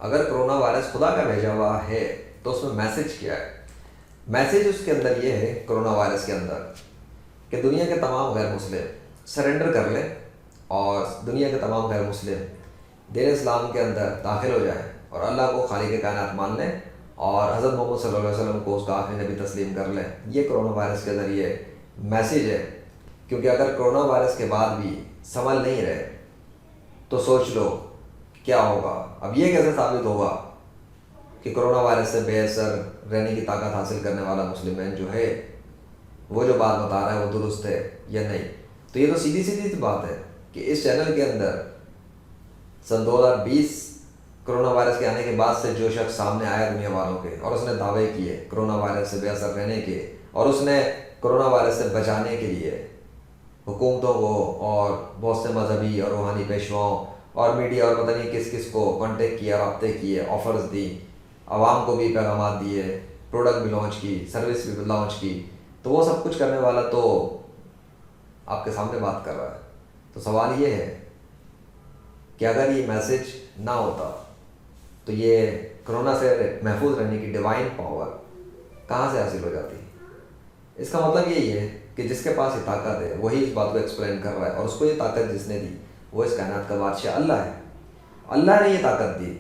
اگر corona virus خدا کا بھیجا ہوا ہے تو اس میں میسج کیا ہے؟ میسج اس کے اندر یہ ہے، کرونا وائرس کے اندر، کہ دنیا کے تمام غیر مسلم سرنڈر کر لیں اور دنیا کے تمام غیر مسلم دین اسلام کے اندر داخل ہو جائیں اور اللہ کو خالق کائنات مان لیں اور حضرت محمد صلی اللہ علیہ وسلم کو اس کا آخری نبی تسلیم کر لیں۔ یہ کرونا وائرس کے ذریعے میسج ہے۔ کیونکہ اگر کرونا وائرس کے بعد بھی سنبھل نہیں رہے تو سوچ لو کیا ہوگا۔ اب یہ کیسے ثابت ہوگا کہ کرونا وائرس سے بے اثر رہنے کی طاقت حاصل کرنے والا مسلم مین جو ہے وہ جو بات بتا رہا ہے وہ درست ہے یا نہیں؟ تو یہ تو سیدھی سی بات ہے کہ اس چینل کے اندر سن 2020 کرونا وائرس کے آنے کے بعد سے جو شخص سامنے آیا دنیا والوں کے اور اس نے دعوے کیے کرونا وائرس سے بے اثر رہنے کے، اور اس نے کرونا وائرس سے بچانے کے لیے حکومتوں کو اور بہت سے مذہبی اور روحانی پیشواؤں اور میڈیا اور پتہ نہیں کس کس کو کانٹیکٹ کیا، رابطے کیے، آفرز دی، عوام کو بھی پیغامات دیے، پروڈکٹ بھی لانچ کی، سروس بھی لانچ کی، تو وہ سب کچھ کرنے والا تو آپ کے سامنے بات کر رہا ہے۔ تو سوال یہ ہے کہ اگر یہ میسج نہ ہوتا تو یہ کرونا سے محفوظ رہنے کی ڈیوائن پاور کہاں سے حاصل ہو جاتی؟ اس کا مطلب یہی ہے کہ جس کے پاس یہ طاقت ہے وہی اس بات کو ایکسپلین کر رہا ہے، اور اس کو یہ طاقت جس نے دی وہ اس کائنات کا بادشاہ اللہ ہے۔ اللہ نے یہ طاقت دی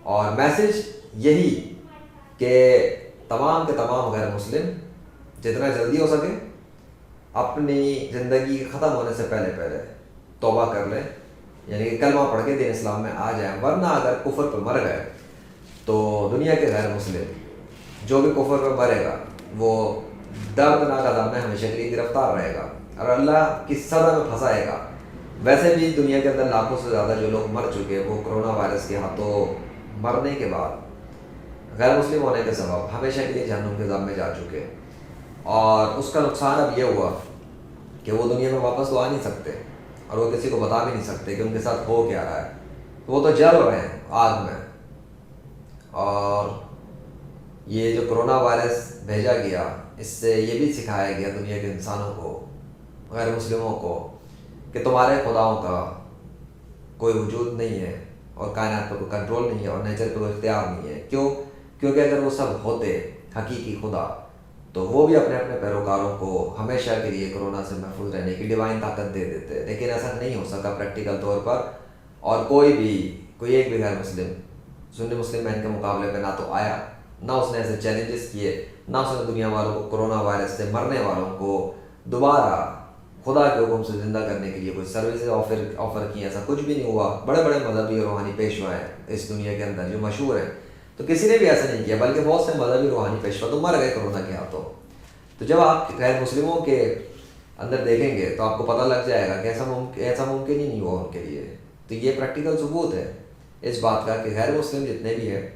اور میسج یہی کہ تمام کے تمام غیر مسلم جتنا جلدی ہو سکے اپنی زندگی ختم ہونے سے پہلے توبہ کر لیں، یعنی کہ کلمہ پڑھ کے دین اسلام میں آ جائیں، ورنہ اگر کفر پہ مر گئے تو دنیا کے غیر مسلم جو بھی کفر پہ مرے گا وہ دردناک عذاب میں ہمیشہ کے لیے گرفتار رہے گا اور اللہ کی سزا میں پھنسائے گا۔ ویسے بھی دنیا کے اندر لاکھوں سے زیادہ جو لوگ مر چکے وہ کرونا وائرس کے ہاتھوں مرنے کے بعد غیر مسلم ہونے کے سبب ہمیشہ کے لیے جہنم کے عذاب میں جا چکے، اور اس کا نقصان اب یہ ہوا کہ وہ دنیا میں واپس تو آ نہیں سکتے اور وہ کسی کو بتا بھی نہیں سکتے کہ ان کے ساتھ ہو کیا رہا ہے، وہ تو جل رہے ہیں آگ میں۔ اور یہ جو کرونا وائرس بھیجا گیا اس سے یہ بھی سکھایا گیا دنیا کے انسانوں کو، غیر مسلموں کو، کہ تمہارے خداؤں کا کوئی وجود نہیں ہے اور کائنات پر کوئی کنٹرول نہیں ہے اور نیچر پہ کوئی اختیار نہیں ہے۔ کیوں؟ کیونکہ اگر وہ سب ہوتے حقیقی خدا تو وہ بھی اپنے اپنے پیروکاروں کو ہمیشہ کے لیے کرونا سے محفوظ رہنے کی ڈیوائن طاقت دے دیتے، لیکن ایسا نہیں ہو سکا پریکٹیکل طور پر، اور کوئی ایک بھی غیر مسلم سنی مسلم مین کے مقابلے پہ نہ تو آیا، نہ اس نے ایسے چیلنجز کیے، نہ اس نے دنیا والوں کو کرونا وائرس سے مرنے والوں کو دوبارہ خدا کے حکم سے زندہ کرنے کے لیے کوئی سروسز آفر کی۔ ایسا کچھ بھی نہیں ہوا۔ بڑے بڑے مذہبی اور روحانی پیشوا ہیں اس دنیا کے اندر جو مشہور ہیں، تو کسی نے بھی ایسا نہیں کیا، بلکہ بہت سے مذہبی روحانی پیشوا تو مر گئے کرونا کے ہاتھوں۔ تو جب آپ غیر مسلموں کے اندر دیکھیں گے تو آپ کو پتہ لگ جائے گا کہ ایسا ممکن ہی نہیں ہوا ان کے لیے۔ تو یہ پریکٹیکل ثبوت ہے اس بات کا کہ غیر مسلم جتنے بھی ہیں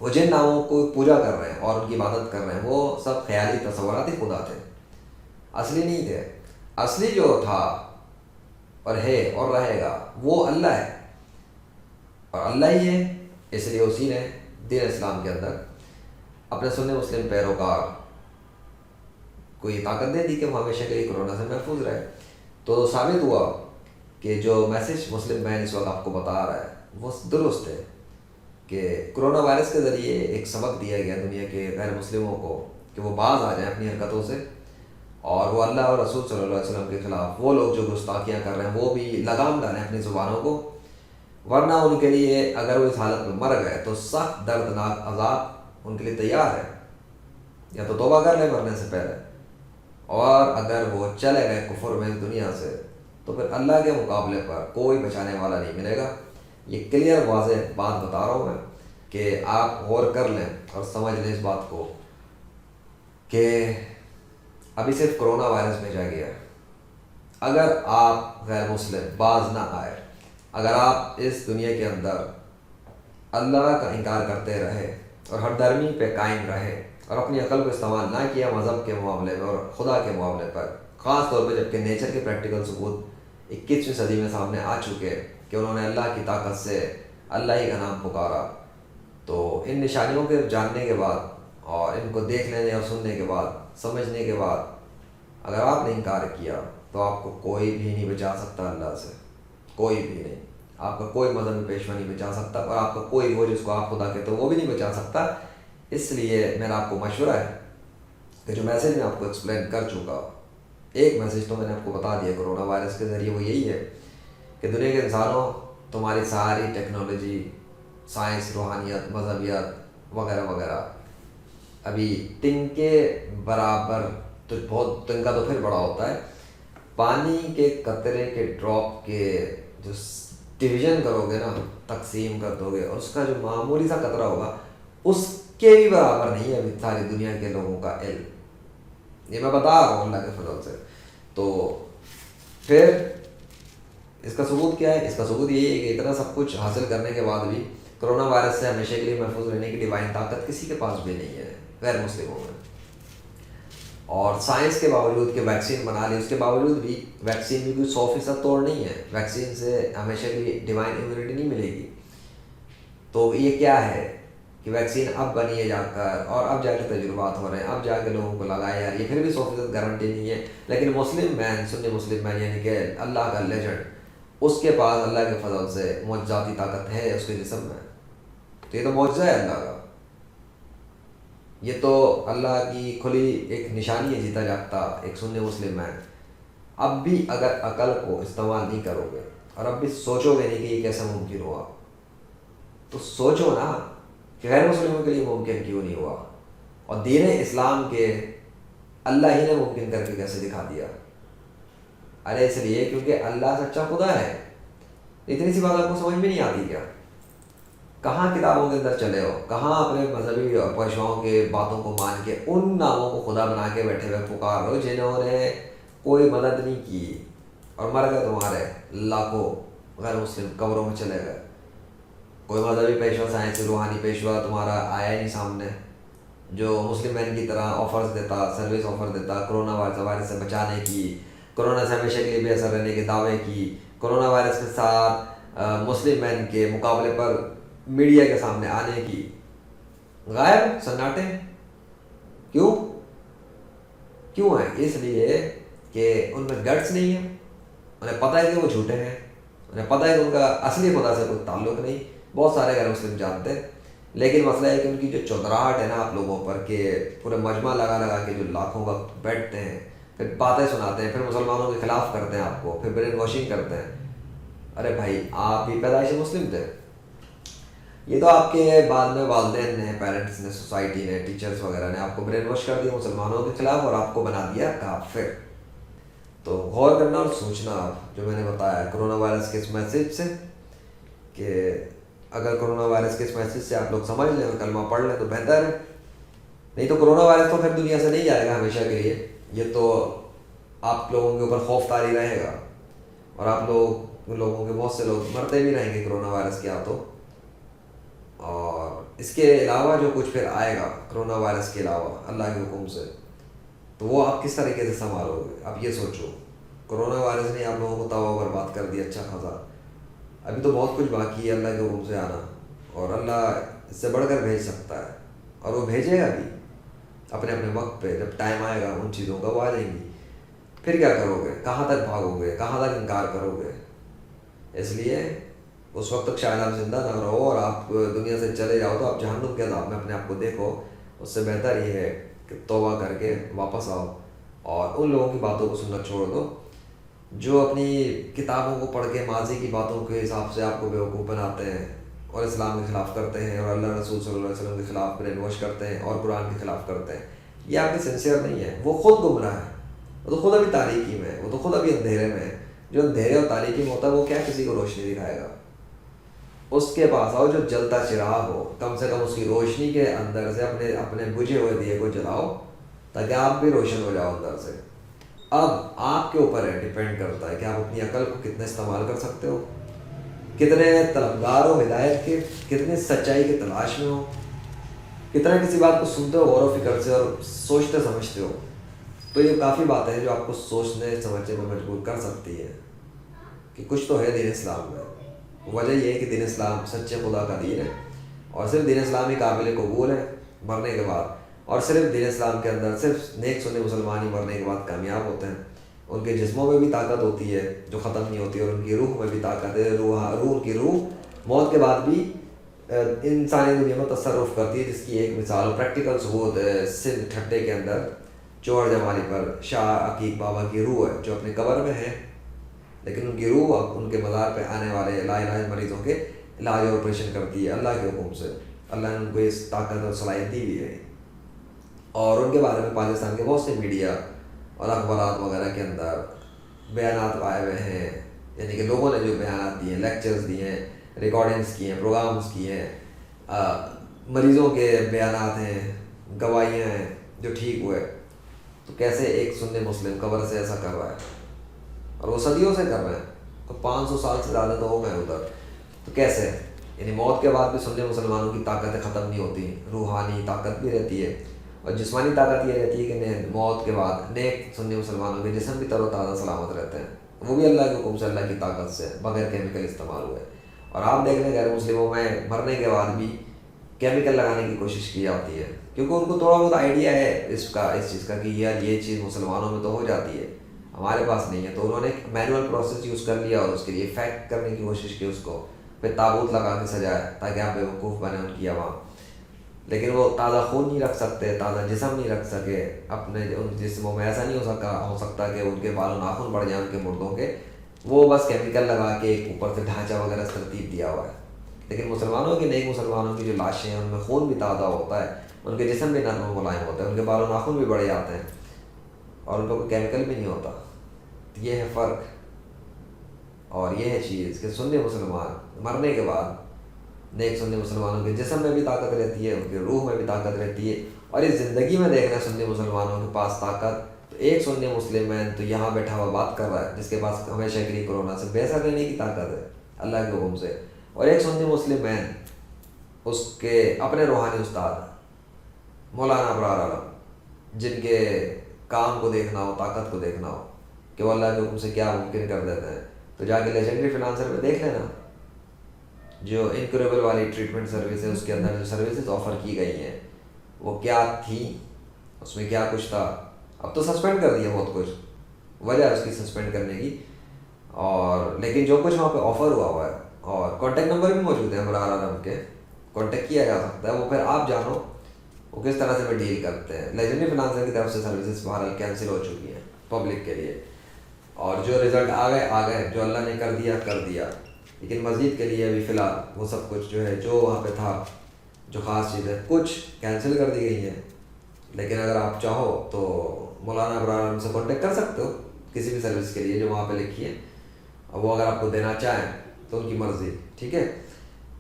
وہ جن ناموں کو پوجا کر رہے ہیں اور ان کی عبادت کر رہے ہیں وہ سب خیالی تصوراتی خدا تھے، اصلی نہیں تھے۔ اصلی جو تھا اور ہے اور رہے گا وہ اللہ ہے، اور اللہ ہی ہے، اس لیے اسی نے دین اسلام کے اندر اپنے سنی مسلم پیروکار کو یہ طاقت دے دی کہ وہ ہمیشہ کے لیے کرونا سے محفوظ رہے۔ تو ثابت ہوا کہ جو میسج مسلم مین اس وقت آپ کو بتا رہا ہے وہ درست ہے، کہ کرونا وائرس کے ذریعے ایک سبق دیا گیا دنیا کے غیر مسلموں کو کہ وہ باز آ جائیں اپنی حرکتوں سے، اور وہ اللہ اور رسول صلی اللہ علیہ وسلم کے خلاف وہ لوگ جو گستاخیاں کر رہے ہیں وہ بھی لگام ڈالیں اپنی زبانوں کو، ورنہ ان کے لیے اگر وہ اس حالت میں مر گئے تو سخت دردناک عذاب ان کے لیے تیار ہے۔ یا تو توبہ کر لیں مرنے سے پہلے، اور اگر وہ چلے گئے کفر میں اس دنیا سے تو پھر اللہ کے مقابلے پر کوئی بچانے والا نہیں ملے گا۔ یہ کلیئر واضح بات بتا رہا ہوں میں کہ آپ غور کر لیں اور سمجھ لیں اس بات کو کہ ابھی صرف کرونا وائرس بھیجا گیا ہے۔ اگر آپ غیر مسلم باز نہ آئے، اگر آپ اس دنیا کے اندر اللہ کا انکار کرتے رہے اور ہر درمی پہ قائم رہے اور اپنی عقل کو استعمال نہ کیا مذہب کے معاملے میں اور خدا کے معاملے پر، خاص طور پہ جبکہ نیچر کے پریکٹیکل ثبوت 21ویں صدی میں سامنے آ چکے کہ انہوں نے اللہ کی طاقت سے اللہ ہی کا نام پکارا، تو ان نشانیوں کے جاننے کے بعد اور ان کو دیکھ لینے اور سننے کے بعد، سمجھنے کے بعد اگر آپ نے انکار کیا تو آپ کو کوئی بھی نہیں بچا سکتا اللہ سے، کوئی بھی نہیں۔ آپ کا کوئی مذہبی پیشوا نہیں بچا سکتا، اور آپ کا کوئی وہ جس کو آپ خدا کہتے ہو وہ بھی نہیں بچا سکتا۔ اس لیے میرا آپ کو مشورہ ہے کہ جو میسیج میں آپ کو ایکسپلین کر چکا، ایک میسیج تو میں نے آپ کو بتا دیا کرونا وائرس کے ذریعے، وہ یہی ہے کہ دنیا کے انسانوں، تمہاری ساری ٹیکنالوجی، سائنس، روحانیت، مذہبیت وغیرہ وغیرہ ابھی تنکے برابر، تو بہت تنکا تو پھر بڑا ہوتا ہے، پانی کے قطرے کے ڈراپ کے جو ڈویژن کرو گے نا، تقسیم کر دو گے، اور اس کا جو معمولی سا قطرہ ہوگا اس کے بھی برابر نہیں ہے ابھی ساری دنیا کے لوگوں کا علم۔ یہ میں بتا رہا ہوں اللہ کے فضل سے۔ تو پھر اس کا ثبوت کیا ہے؟ اس کا ثبوت یہی ہے کہ اتنا سب کچھ حاصل کرنے کے بعد بھی کرونا وائرس سے ہمیشہ کے لیے محفوظ رہنے کی ڈیوائن طاقت کسی کے پاس بھی نہیں ہے غیر مسلموں میں۔ اور سائنس کے باوجود کہ ویکسین بنا لی، اس کے باوجود بھی ویکسین بھی کوئی 100% توڑ نہیں ہے، ویکسین سے ہمیشہ کے لیے ڈیوائن امیونٹی نہیں ملے گی۔ تو یہ کیا ہے کہ ویکسین اب بنی ہے جا کر، اور اب جا کے تجربات ہو رہے ہیں، اب جا کے لوگوں کو لگایا یار، یہ پھر بھی 100% گارنٹی نہیں ہے۔ لیکن مسلم مین، سنی مسلم مین، یعنی کہ اللہ کا لیجنڈ، اس کے پاس اللہ کے فضل سے معجزاتی طاقت ہے اس کے جسم میں۔ تو یہ تو معجزہ ہے اللہ کا، یہ تو اللہ کی کھلی ایک نشانی ہے جیتا جاگتا ایک سنی مسلم مین۔ اب بھی اگر عقل کو استعمال نہیں کرو گے اور اب بھی سوچو گے نہیں کہ یہ کیسے ممکن ہوا، تو سوچو نا کہ غیر مسلموں کے لیے ممکن کیوں نہیں ہوا، اور دین اسلام کے اللہ ہی نے ممکن کر کے کیسے دکھا دیا؟ ارے اس لیے کیونکہ اللہ سچا خدا ہے۔ اتنی سی بات آپ کو سمجھ میں نہیں آتی کیا؟ کہاں کتابوں کے اندر چلے ہو، کہاں اپنے مذہبی پیشواؤں کے باتوں کو مان کے ان ناموں کو خدا بنا کے بیٹھے ہوئے پکار رہے ہو جنہوں نے کوئی مدد نہیں کی، اور مر گئے تمہارے لاکھوں غیر مسلم قبروں میں چلے گئے۔ کوئی مذہبی پیشوا، سائنسی روحانی پیشوا تمہارا آیا ہی نہیں سامنے جو مسلم مین کی طرح آفرز دیتا، سروس آفر دیتا، کرونا وائرس سے بچانے کی، کرونا سے ہمیشہ کے لیے بے اثر رہنے کے دعوے کی، کرونا وائرس کے ساتھ مسلم مین کے مقابلے پر میڈیا کے سامنے آنے کی۔ غائب، سناٹے، کیوں ہیں؟ اس لیے کہ ان میں گٹس نہیں ہے، انہیں پتہ ہے کہ وہ جھوٹے ہیں، انہیں پتہ ہے کہ ان کا اصلی خدا سے کوئی تعلق نہیں۔ بہت سارے غیر مسلم جانتے ہیں، لیکن مسئلہ ہے کہ ان کی جو چودراہٹ ہے نا آپ لوگوں پر، کہ پورے مجمع لگا لگا کے جو لاکھوں وقت بیٹھتے ہیں، پھر باتیں سناتے ہیں، پھر مسلمانوں کے خلاف کرتے ہیں آپ کو، پھر برین واشنگ کرتے ہیں۔ ارے بھائی، آپ بھی پیدائشی مسلم تھے، یہ تو آپ کے بعد میں والدین نے، پیرنٹس نے، سوسائٹی نے، ٹیچرز وغیرہ نے آپ کو برین واش کر دیا مسلمانوں کے خلاف، اور آپ کو بنا دیا کافر۔ تو غور کرنا اور سوچنا آپ، جو میں نے بتایا کرونا وائرس کے اس میسیج سے، کہ اگر کرونا وائرس کے اس میسیج سے آپ لوگ سمجھ لیں اور کلمہ پڑھ لیں تو بہتر ہے، نہیں تو کرونا وائرس تو پھر دنیا سے نہیں جائے گا ہمیشہ کے لیے، یہ تو آپ لوگوں کے اوپر خوف طاری رہے گا، اور آپ لوگوں کے بہت سے لوگ مرتے بھی رہیں گے کرونا وائرس کے ہاتھوں۔ اور اس کے علاوہ جو کچھ پھر آئے گا کرونا وائرس کے علاوہ اللہ کے حکم سے، تو وہ آپ کس طریقے سے سنبھالو گے؟ آپ یہ سوچو، کرونا وائرس نے آپ لوگوں کو تباہ و برباد کر دیا اچھا خاصا، ابھی تو بہت کچھ باقی ہے اللہ کے حکم سے آنا، اور اللہ اس سے بڑھ کر بھیج سکتا ہے، اور وہ بھیجے گا بھی اپنے اپنے وقت پہ، جب ٹائم آئے گا ان چیزوں کا وہ آ جائیں گی۔ پھر کیا کرو گے؟ کہاں تک بھاگو گے؟ کہاں تک انکار کرو گے؟ اس لیے اس وقت تک شاید آپ زندہ نہ رہو اور آپ دنیا سے چلے جاؤ تو آپ جہنم کے عذاب میں اپنے آپ کو دیکھو۔ اس سے بہتر یہ ہے کہ توبہ کر کے واپس آؤ اور ان لوگوں کی باتوں کو سننا چھوڑ دو جو اپنی کتابوں کو پڑھ کے ماضی کی باتوں کے حساب سے آپ کو بیوقوف بناتے ہیں اور اسلام کے خلاف کرتے ہیں اور اللہ رسول صلی اللہ علیہ وسلم کے خلاف برین واش کرتے ہیں اور قرآن کے خلاف کرتے ہیں۔ یہ آپ کے سنسیئر نہیں ہے، وہ خود گمراہ ہے، وہ تو خود ابھی تاریکی میں ہے، وہ تو خود ابھی اندھیرے میں ہے۔ جو اندھیرے اور تاریکی میں ہوتا ہے وہ کیا کسی کو روشنی دکھائے گا؟ اس کے پاس آؤ جو جلتا چراغ ہو، کم سے کم اس کی روشنی کے اندر سے اپنے بجھے ہوئے دیے کو جلاؤ تاکہ آپ بھی روشن ہو جاؤ اندر سے۔ اب آپ کے اوپر ہے، ڈیپینڈ کرتا ہے کہ آپ اپنی عقل کو کتنے استعمال کر سکتے ہو، کتنے طلبگار ہو ہدایت کے، کتنے سچائی کی تلاش میں ہو، کتنا کسی بات کو سنتے ہو غور و فکر سے اور سوچتے سمجھتے ہو۔ تو یہ کافی باتیں ہیں جو آپ کو سوچنے سمجھنے میں مجبور کر سکتی ہے کہ کچھ تو ہے دین اسلام میں۔ وجہ یہ ہے کہ دین اسلام سچے خدا کا دین ہے، اور صرف دین اسلام ہی قابل قبول ہے مرنے کے بعد، اور صرف دین اسلام کے اندر صرف نیک سنی مسلمان ہی مرنے کے بعد کامیاب ہوتے ہیں۔ ان کے جسموں میں بھی طاقت ہوتی ہے جو ختم نہیں ہوتی، اور ان کی روح میں بھی طاقت ہے، روح کی روح موت کے بعد بھی انسانی دنیا میں تصرف کرتی ہے، جس کی ایک مثال پریکٹیکل ثبوت ہے سندھ ٹھٹے کے اندر چور جمالی پر شاہ عقیق بابا کی روح ہے جو اپنے قبر میں ہے، لیکن ان کی روح اب ان کے مزار پہ آنے والے لا علاج مریضوں کے علاج اور آپریشن کرتی ہے اللہ کے حکم سے۔ اللہ نے ان کو اس طاقت اور صلاحیت دی بھی ہے، اور ان کے بارے میں پاکستان کے بہت سے میڈیا اور اخبارات وغیرہ کے اندر بیانات آئے ہوئے ہیں، یعنی کہ لوگوں نے جو بیانات دیے ہیں، لیکچرز دیے ہیں، ریکارڈنگز کی ہیں، پروگرامز کیے ہیں، مریضوں کے بیانات ہیں، گواہیاں ہیں جو ٹھیک ہوئے۔ تو کیسے ایک سنی مسلم قبر سے ایسا کر رہا ہے، اور وہ صدیوں سے کر رہے ہیں، تو 500 سال سے زیادہ تو ہو گئے ادھر، تو کیسے؟ یعنی موت کے بعد بھی سنی مسلمانوں کی طاقتیں ختم نہیں ہوتی، روحانی طاقت بھی رہتی ہے، اور جسمانی طاقت یہ رہتی ہے کہ موت کے بعد نیک سنی مسلمانوں کے جسم بھی تر و تازہ سلامت رہتے ہیں، وہ بھی اللہ کے حکم سے، اللہ کی طاقت سے، بغیر کیمیکل استعمال ہوئے۔ اور آپ دیکھ لیں غیر مسلموں میں مرنے کے بعد بھی کیمیکل لگانے کی کوشش کی جاتی ہے، کیونکہ ان کو تھوڑا بہت آئیڈیا ہے اس چیز کا کہ یار یہ چیز مسلمانوں میں تو ہو جاتی ہے، ہمارے پاس نہیں ہے، تو انہوں نے ایک مینول پروسیس یوز کر لیا اور اس کے لیے فیکٹ کرنے کی کوشش کی، اس کو پھر تابوت لگا کے سجایا تاکہ آپ بیوقوف بنے ان کی عوام، لیکن وہ تازہ خون نہیں رکھ سکتے، تازہ جسم نہیں رکھ سکے اپنے ان جسموں میں، ایسا نہیں ہو سکتا کہ ان کے بال و ناخن بڑھ جائیں ان کے مردوں کے، وہ بس کیمیکل لگا کے ایک اوپر سے ڈھانچہ وغیرہ ترتیب دیا ہوا ہے۔ لیکن مسلمانوں کی، نیک مسلمانوں کی جو لاشیں ہیں ان میں خون بھی تازہ ہوتا ہے، ان کے جسم بھی نرم و ملائم ہوتا ہے، ان کے بال و ناخن بھی بڑھ جاتے ہیں، اور ان کو کوئی کیمیکل بھی نہیں ہوتا۔ یہ ہے فرق، اور یہ ہے چیز کہ سنی مسلمان مرنے کے بعد نیک سنی مسلمانوں کے جسم میں بھی طاقت رہتی ہے، ان کے روح میں بھی طاقت رہتی ہے، اور اس زندگی میں دیکھنا سنی مسلمانوں کے پاس طاقت، تو ایک سنی مسلم مین تو یہاں بیٹھا ہوا بات کر رہا ہے جس کے پاس ہمیشہ کے لیے کورونا سے بحث لینے کی طاقت ہے اللہ کے حکم سے، اور ایک سنی مسلم مین اس کے اپنے روحانی استاد مولانا ابرار عالم، جن کے کام کو دیکھنا ہو، طاقت کو دیکھنا ہو کہ وہ اللہ کے حکم سے کیا ممکن کر دیتے ہیں، تو جا کے لیجنڈری فنانسر میں دیکھ لینا، جو انکریبل والی ٹریٹمنٹ سروس ہے اس کے اندر جو سروسز آفر کی گئی ہیں وہ کیا تھیں، اس میں کیا کچھ تھا، اب تو سسپینڈ کر دیا بہت کچھ، وجہ ہے اس کی سسپینڈ کرنے کی، اور لیکن جو کچھ وہاں پہ آفر ہوا ہے، اور کانٹیکٹ نمبر بھی موجود ہیں ابرار عالم کے، کانٹیکٹ کیا جا سکتا ہے، وہ پھر آپ جانو وہ کس طرح سے وہ ڈیل کرتے ہیں۔ لیجنڈری فنانسر کی طرف سے سروسز بہرحال کینسل ہو چکی ہیں پبلک کے لیے، اور جو رزلٹ آ گئے، جو اللہ نے کر دیا، لیکن مزید کے لیے ابھی فی الحال وہ سب کچھ جو ہے جو وہاں پہ تھا، جو خاص چیزیں کچھ کینسل کر دی گئی ہیں، لیکن اگر آپ چاہو تو مولانا ابرار عالم سے کانٹیکٹ کر سکتے ہو کسی بھی سروس کے لیے جو وہاں پہ لکھی ہے، اور وہ اگر آپ کو دینا چاہیں تو ان کی مرضی، ٹھیک ہے۔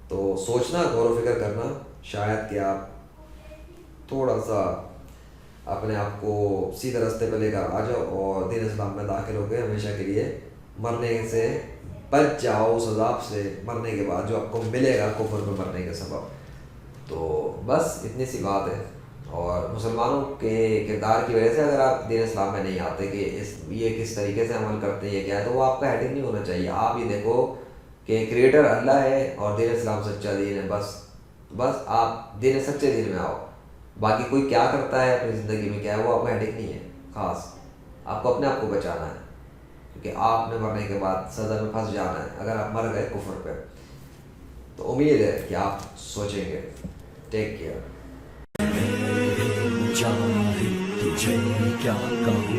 تو سوچنا، غور و فکر کرنا، شاید کہ آپ تھوڑا سا اپنے آپ کو سیدھے راستے پہ لے کر آ جاؤ اور دین اسلام میں داخل ہو کے ہمیشہ کے لیے مرنے سے بچ جاؤ، اس عذاب سے مرنے کے بعد جو آپ کو ملے گا کفر میں مرنے کے سبب۔ تو بس اتنی سی بات ہے، اور مسلمانوں کے کردار کی وجہ سے اگر آپ دین اسلام میں نہیں آتے کہ یہ کس طریقے سے عمل کرتے ہیں، یہ کیا ہے، تو وہ آپ کا ہیڈنگ نہیں ہونا چاہیے۔ آپ یہ دیکھو کہ کریٹر اللہ ہے اور دین اسلام سچا دین ہے، بس آپ دین سچے دین میں آؤ، باقی کوئی کیا کرتا ہے اپنی زندگی میں کیا ہے وہ آپ کا ہیڈنگ نہیں ہے، خاص آپ کو اپنے آپ کو بچانا ہے، کیونکہ آپ نے مرنے کے بعد سزا میں پھنس جانا ہے اگر آپ مر گئے کفر پہ۔ تو امید ہے کہ آپ سوچیں گے۔ Take care. چاہے تجھے کیا کہوں،